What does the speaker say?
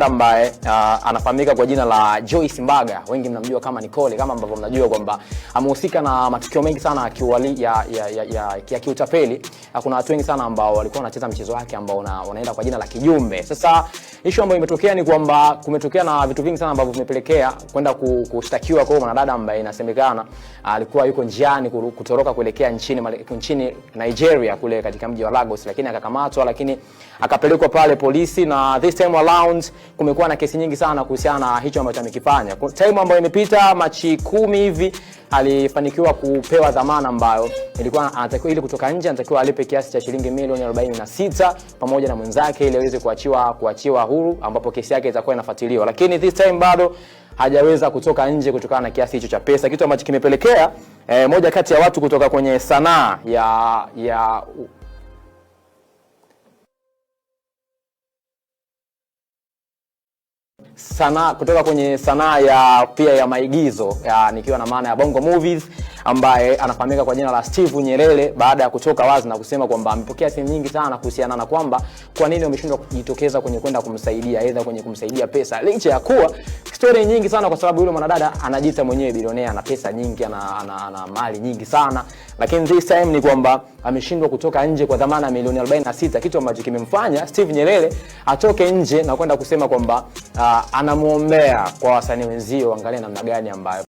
ambaye anafahamika kwa jina la Joyce Mbaga, wengi mnamjua kama Nicole, kama ambavyo mnajua kwamba amehusika na matukio mengi sana ya kiutapeli. Kuna watu wengi sana ambao walikuwa wanacheza mchezo wake ambao unaenda kwa jina la kijumbe. Sasa issue ambayo imetokea ni kwamba kumetokea na vitu vingi sana ambavyo vimepelekea kwenda kushtakiwa kwa mwanadada ambaye inasemekana alikuwa yuko njiani kutoroka kuelekea nchini Nigeria kule katika mji wa Lagos, lakini akakamatwa, lakini akapelekwa pale polisi, na this time around kumekuwa na kesi nyingi sana kuhusiana na hicho ambacho amekifanya. Time ambayo imepita Machi 10 hivi alifanikiwa kupewa dhamana ambayo ilikuwa anatakiwa, ili kutoka nje anatakiwa alipe kiasi cha shilingi milioni 46 pamoja na mwenzake ili aweze kuachiwa huru, ambapo kesi yake itakuwa inafuatiliwa. Lakini this time bado hajaweza kutoka nje kutokana na kiasi hicho cha pesa, kitu ambacho kimepelekea moja kati ya watu kutoka kwenye sanaa kutoka kwenye sanaa ya maigizo nikiwa na maana ya Bongo Movies, ambaye anafahamika kwa jina la Steve Nyerere, baada ya kutoka wazi na kusema kwamba amepokea simu nyingi sana kuhusiana na kwamba kwa nini wameshindwa kujitokeza kwenye kwenda kumsaidia, aidha kwenye kumsaidia pesa, licha ya kuwa story nyingi sana, kwa sababu yule mwanadada anajiita mwenyewe bilionea, ana pesa nyingi, ana mali nyingi sana. Lakini this time ni kwamba ameshindwa kutoka nje kwa dhamana milioni 46, kitu ambacho kimemfanya Steve Nyerere atoke nje na kwenda kusema kwamba anamuombea kwa wasanii wenzio, angalia namna gani ambayo